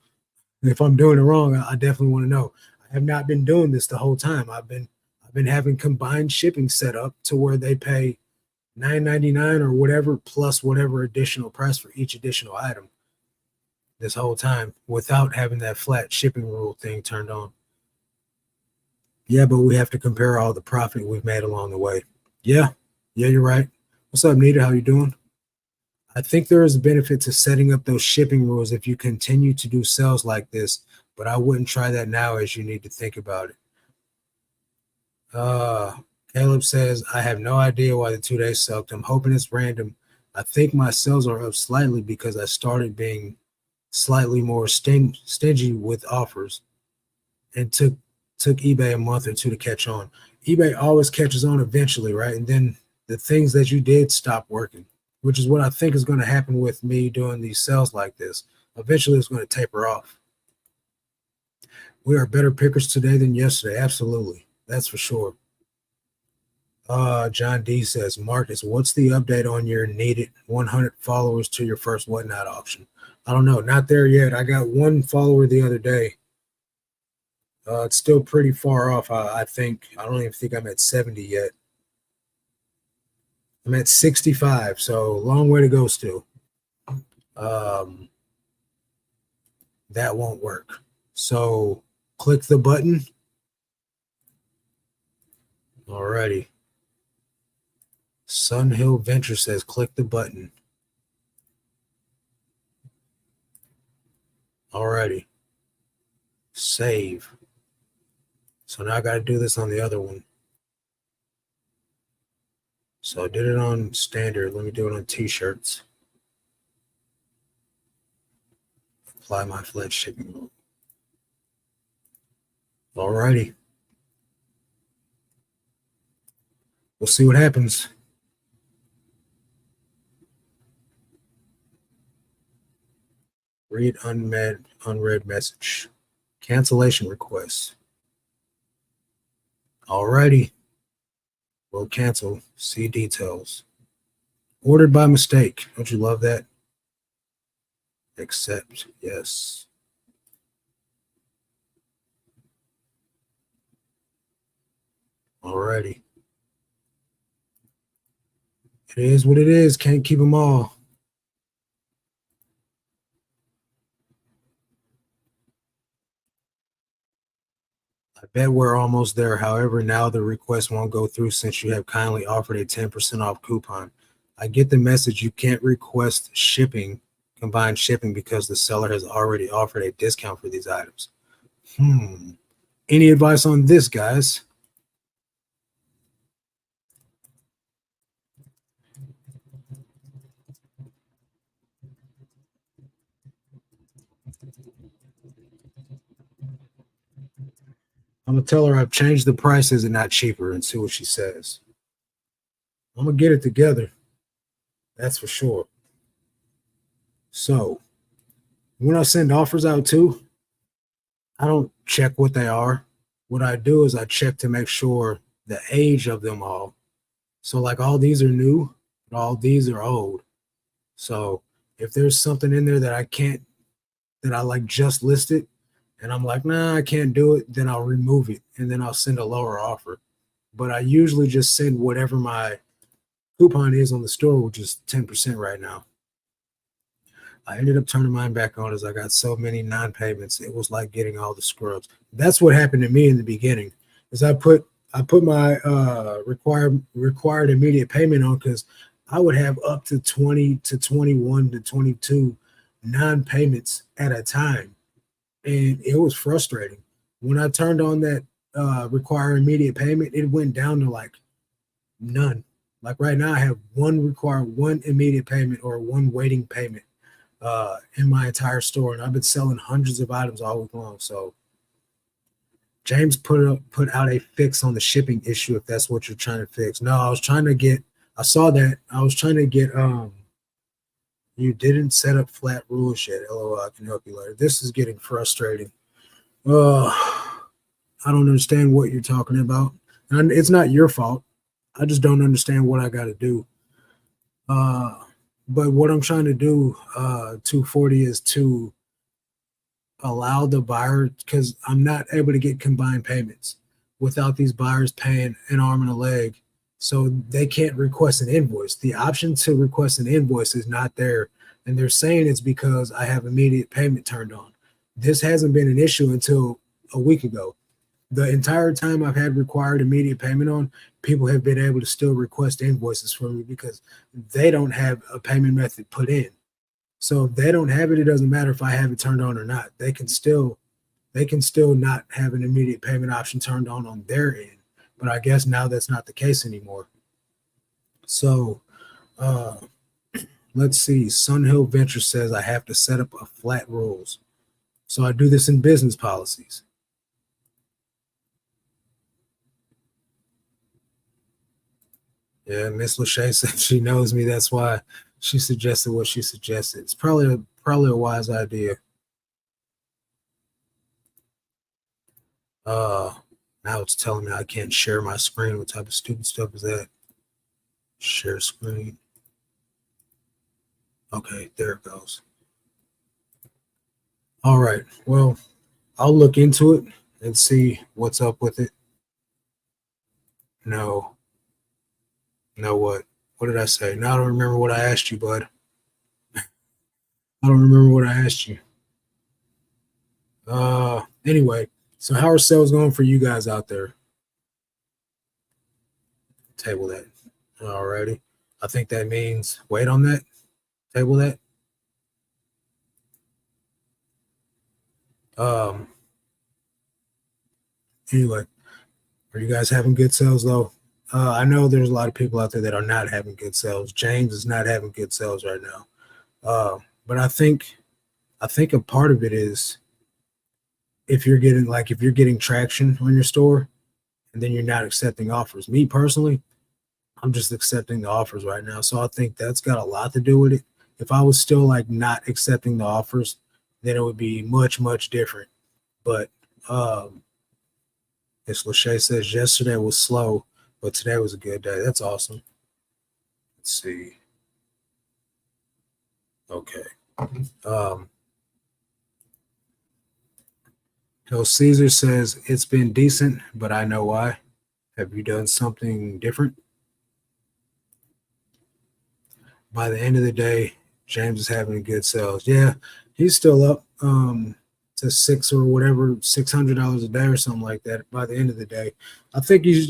if I'm doing it wrong, I definitely want to know. I have not been doing this the whole time. I've been having combined shipping set up to where they pay $9.99 or whatever plus whatever additional price for each additional item this whole time without having that flat shipping rule thing turned on. Yeah, but we have to compare all the profit we've made along the way. Yeah, you're right. What's up, Nita? How you doing? I think there is a benefit to setting up those shipping rules if you continue to do sales like this, but I wouldn't try that now, as you need to think about it. Caleb says, I have no idea why the 2 days sucked. I'm hoping it's random. I think my sales are up slightly because I started being slightly more stingy with offers, and took eBay a month or two to catch on. eBay always catches on eventually, right? And then the things that you did stop working, which is what I think is going to happen with me doing these sales like this. Eventually, it's going to taper off. We are better pickers today than yesterday. Absolutely. That's for sure. John D says, Marcus, what's the update on your needed 100 followers to your first whatnot auction? I don't know. Not there yet. I got one follower the other day. It's still pretty far off. I think. I don't even think I'm at 70 yet. I'm at 65, so long way to go still. That won't work. So click the button. Alrighty. Sunhill Venture says click the button. Alrighty. Save. So now I got to do this on the other one. So I did it on standard. Let me do it on t-shirts. Apply my flat shipping rule. Alrighty. We'll see what happens. Read unread message. Cancellation request. Alrighty. We'll cancel. See details. Ordered by mistake. Don't you love that? Accept. Yes. Alrighty. It is what it is. Can't keep them all. I bet we're almost there. However, now the request won't go through since you have kindly offered a 10% off coupon. I get the message you can't request combined shipping because the seller has already offered a discount for these items. Any advice on this, guys? I'm going to tell her I've changed the prices and not cheaper and see what she says. I'm going to get it together. That's for sure. So when I send offers out too, I don't check what they are. What I do is I check to make sure the age of them all. So like all these are new, but all these are old. So if there's something in there that I like just listed, and I'm like, nah, I can't do it, then I'll remove it and then I'll send a lower offer. But I usually just send whatever my coupon is on the store, which is 10% right now. I ended up turning mine back on as I got so many non-payments. It was like getting all the scrubs. That's what happened to me in the beginning. Is I put my required immediate payment on because I would have up to 20 to 21 to 22 non-payments at a time. And it was frustrating. When I turned on that require immediate payment, it went down to like none. Like right now, I have one immediate payment or one waiting payment in my entire store, and I've been selling hundreds of items all week long. So James put out a fix on the shipping issue if that's what you're trying to fix. No, I saw that. I was trying to get you didn't set up flat rules yet. LOL, I can help you later. This is getting frustrating. I don't understand what you're talking about. And it's not your fault. I just don't understand what I got to do. But what I'm trying to do, 240, is to allow the buyer, because I'm not able to get combined payments without these buyers paying an arm and a leg. So they can't request an invoice. The option to request an invoice is not there. And they're saying it's because I have immediate payment turned on. This hasn't been an issue until a week ago. The entire time I've had required immediate payment on, people have been able to still request invoices from me because they don't have a payment method put in. So if they don't have it, it doesn't matter if I have it turned on or not. They can still not have an immediate payment option turned on their end. But I guess now that's not the case anymore. So Let's see. Sunhill Venture says I have to set up a flat rules. So I do this in business policies. Yeah, Miss Lachey said she knows me. That's why she suggested what she suggested. It's probably a wise idea. Uh, Now it's telling me I can't share my screen. What type of stupid stuff is that? Share screen. Okay, there it goes. All right. Well, I'll look into it and see what's up with it. No. No, what? What did I say? Now I don't remember what I asked you, bud. I don't remember what I asked you. Anyway, so how are sales going for you guys out there? Table that. Alrighty. I think that means wait on that. Table that. Um anyway, are you guys having good sales though? I know there's a lot of people out there that are not having good sales. James is not having good sales right now. But I think a part of it is if you're getting traction on your store and then you're not accepting offers. Me personally, I'm just accepting the offers right now. So I think that's got a lot to do with it. If I was still like not accepting the offers, then it would be much, much different. But as Lachey says, yesterday was slow, but today was a good day. That's awesome. Let's see. Okay. Caesar says it's been decent, but I know why. Have you done something different? By the end of the day, James is having good sales. Yeah, he's still up to six or whatever, $600 a day or something like that. By the end of the day, I think he's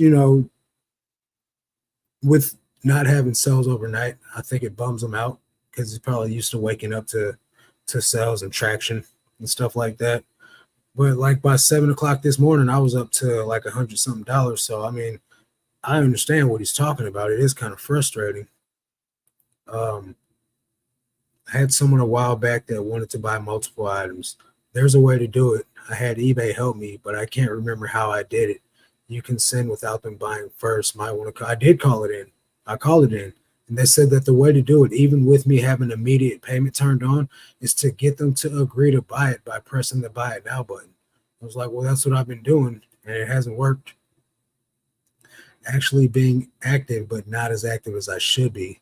with not having sales overnight, I think it bums him out because he's probably used to waking up to sales and traction and stuff like that. But like by 7 o'clock this morning, I was up to like $100 something. So I mean, I understand what he's talking about. It is kind of frustrating. I had someone a while back that wanted to buy multiple items. There's a way to do it. I had eBay help me, but I can't remember how I did it. You can send without them buying first. Might want to. I did call it in. I called it in, and they said that the way to do it, even with me having immediate payment turned on, is to get them to agree to buy it by pressing the buy it now button. I was like, well, that's what I've been doing, and it hasn't worked. Actually being active, but not as active as I should be.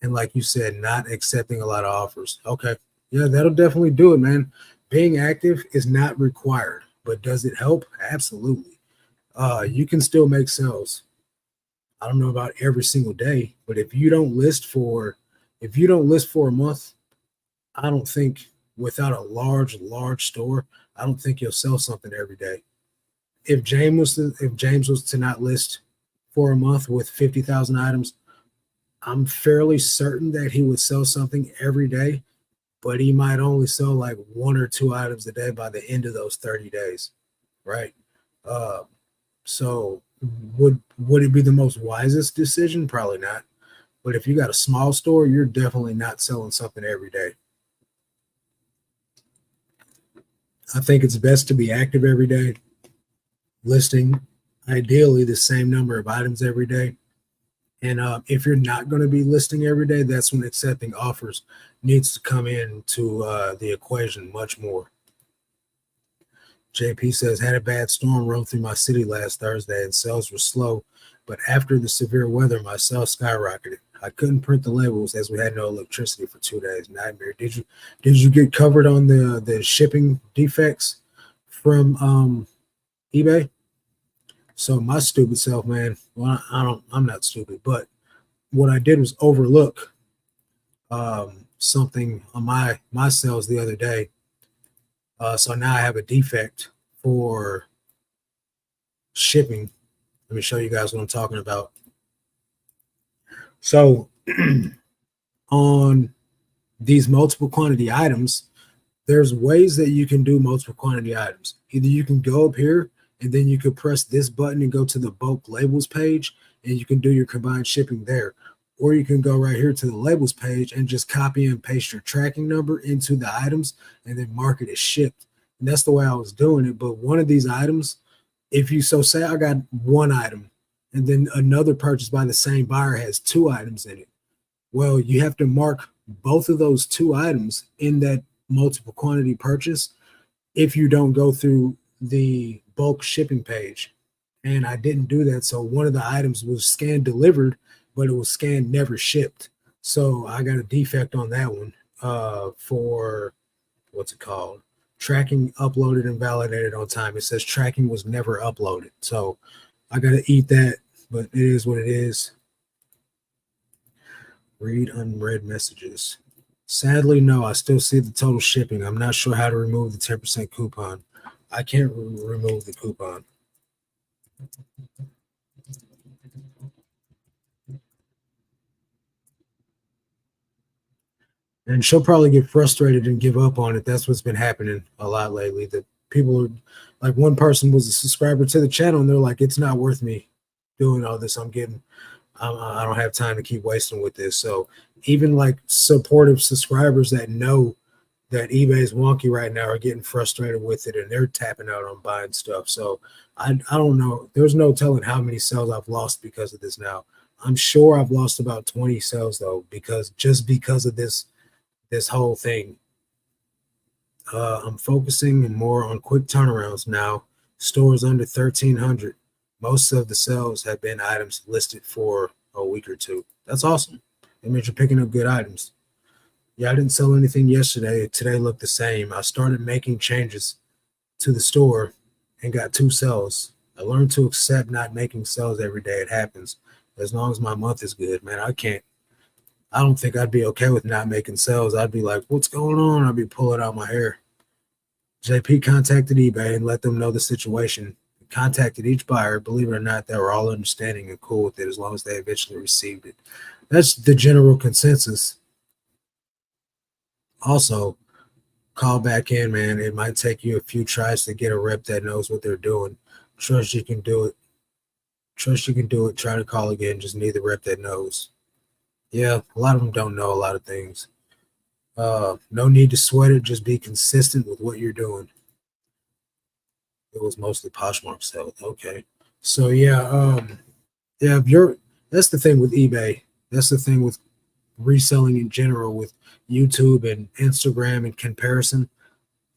And like you said, not accepting a lot of offers. Okay. Yeah, that'll definitely do it, man. Being active is not required, but does it help? Absolutely. You can still make sales. I don't know about every single day, but if you don't list for a month, I don't think without a large store, I don't think you'll sell something every day. If James was to not list for a month with 50,000 items, I'm fairly certain that he would sell something every day, but he might only sell like one or two items a day by the end of those 30 days, right? So would it be the most wisest decision? Probably not. But if you got a small store, you're definitely not selling something every day. I think it's best to be active every day, listing ideally the same number of items every day. And if you're not going to be listing every day, that's when accepting offers needs to come into the equation much more. JP says, had a bad storm roll through my city last Thursday and sales were slow, but after the severe weather, my sales skyrocketed. I couldn't print the labels as we had no electricity for 2 days. Nightmare. Did you get covered on the shipping defects from eBay? So my stupid self, man. Well, I'm not stupid, but what I did was overlook something on my sales the other day. So now I have a defect for shipping. Let me show you guys what I'm talking about. So on these multiple quantity items, there's ways that you can do multiple quantity items. Either you can go up here and then you could press this button and go to the bulk labels page and you can do your combined shipping there. or you can go right here to the labels page and just copy and paste your tracking number into the items and then mark it as shipped. And that's the way I was doing it. But one of these items, if you so say I got one item and then another purchase by the same buyer has two items in it, well, you have to mark both of those two items in that multiple quantity purchase if you don't go through the bulk shipping page. And I didn't do that. So one of the items was scanned delivered, but it was scanned never shipped. So I got a defect on that one for what's it called? Tracking uploaded and validated on time. It says tracking was never uploaded. So I got to eat that, but it is what it is. Read unread messages. Sadly, no, I still see the total shipping. I'm not sure how to remove the 10% coupon. I can't remove the coupon. And she'll probably get frustrated and give up on it. That's what's been happening a lot lately. That people are like, one person was a subscriber to the channel and they're like, it's not worth me doing all this. I don't have time to keep wasting with this. So even like supportive subscribers that know that eBay is wonky right now are getting frustrated with it and they're tapping out on buying stuff. So I don't know. There's no telling how many sales I've lost because of this now. I'm sure I've lost about 20 sales though, because of this whole thing. I'm focusing more on quick turnarounds now. Stores under 1,300. Most of the sales have been items listed for a week or two. That's awesome. It means you're picking up good items. Yeah, I didn't sell anything yesterday. Today looked the same. I started making changes to the store and got 2 sales. I learned to accept not making sales every day. It happens. As long as my month is good, man, I don't think I'd be okay with not making sales. I'd be like, what's going on? I'd be pulling out my hair. JP contacted eBay and let them know the situation. Contacted each buyer. Believe it or not, they were all understanding and cool with it as long as they eventually received it. That's the general consensus. Also, call back in, man. It might take you a few tries to get a rep that knows what they're doing. Trust you can do it. Trust you can do it. Try to call again. Just need the rep that knows. Yeah, a lot of them don't know a lot of things. No need to sweat it. Just be consistent with what you're doing. It was mostly Poshmark sales. Okay. So yeah, if that's the thing with eBay. That's the thing with reselling in general with YouTube and Instagram and comparison.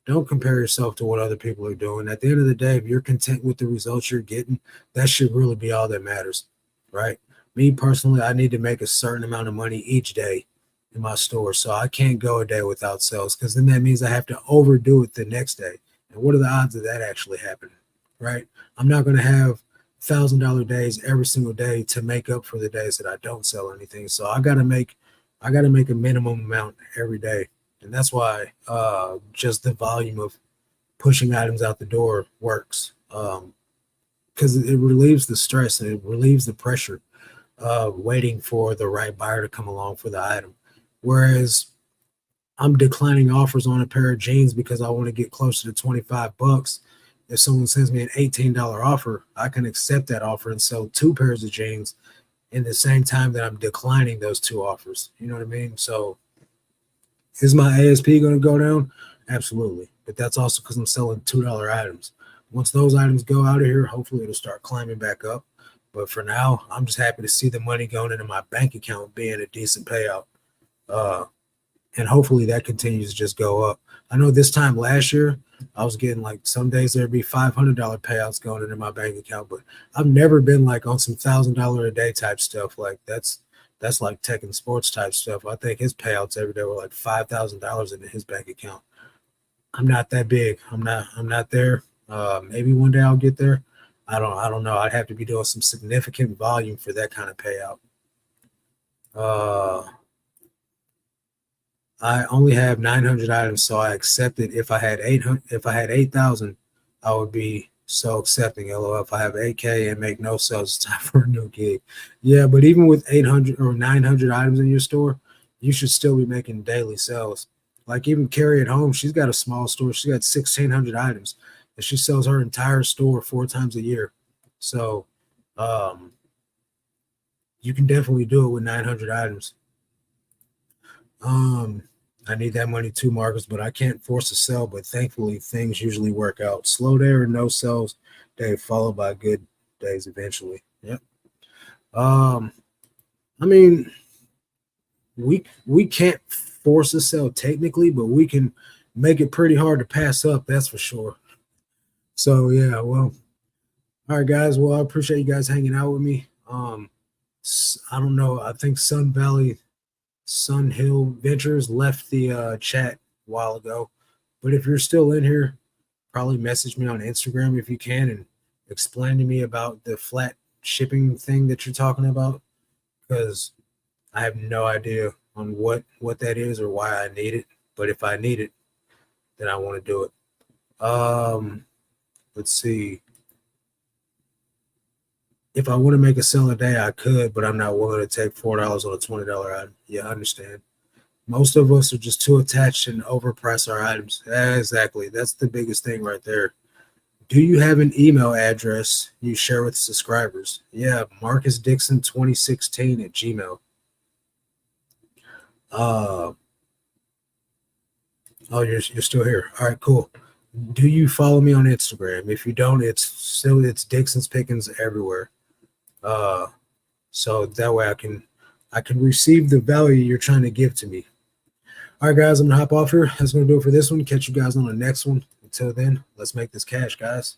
Don't compare yourself to what other people are doing. At the end of the day, if you're content with the results you're getting, that should really be all that matters, right? Me personally, I need to make a certain amount of money each day in my store. So I can't go a day without sales because then that means I have to overdo it the next day. And what are the odds of that actually happening, right? I'm not going to have $1,000 days every single day to make up for the days that I don't sell anything. So I got to make a minimum amount every day. And that's why just the volume of pushing items out the door works, because it relieves the stress and it relieves the pressure of waiting for the right buyer to come along for the item. Whereas I'm declining offers on a pair of jeans because I want to get closer to $25. If someone sends me an $18 offer, I can accept that offer and sell 2 pairs of jeans in the same time that I'm declining those 2 offers. You know what I mean? So is my ASP going to go down? Absolutely. But that's also because I'm selling $2 items. Once those items go out of here, hopefully it'll start climbing back up. But for now, I'm just happy to see the money going into my bank account being a decent payout. And hopefully that continues to just go up. I know this time last year, I was getting like some days there'd be $500 payouts going into my bank account, but I've never been like on some $1,000 a day type stuff. Like that's like tech and sports type stuff. I think his payouts every day were like $5,000 into his bank account. I'm not that big. I'm not there. Maybe one day I'll get there. I don't know. I'd have to be doing some significant volume for that kind of payout. I only have 900 items, so I accepted. If I had 8,000, I would be so accepting. LOL. If I have 8K and make no sales, it's time for a new gig. Yeah, but even with 800 or 900 items in your store, you should still be making daily sales. Like even Carrie at home, she's got a small store. She got 1,600 items, and she sells her entire store 4 times a year. So, you can definitely do it with 900 items. I need that money too, Marcus, but I can't force a sell. But thankfully, things usually work out. Slow day or no sells day followed by good days eventually. Yep. I mean, we can't force a sell technically, but we can make it pretty hard to pass up. That's for sure. So yeah, well, all right, guys. Well, I appreciate you guys hanging out with me. I don't know. I think Sun Hill Ventures left the chat a while ago, but if you're still in here, probably message me on Instagram if you can and explain to me about the flat shipping thing that you're talking about, because I have no idea on what that is or why I need it. But if I need it, then I want to do it. Let's see. If I want to make a sell a day, I could, but I'm not willing to take $4 on a $20 item. Yeah, I understand. Most of us are just too attached and overprice our items. Exactly. That's the biggest thing right there. Do you have an email address you share with subscribers? Yeah, MarcusDixon2016 at Gmail. Oh, you're still here. All right, cool. Do you follow me on Instagram? If you don't, it's Dixon's Pickens everywhere. So that way I can receive the value you're trying to give to me. All right, guys, I'm gonna hop off here. That's gonna do it for this one. Catch you guys on the next one. Until then, let's make this cash, guys.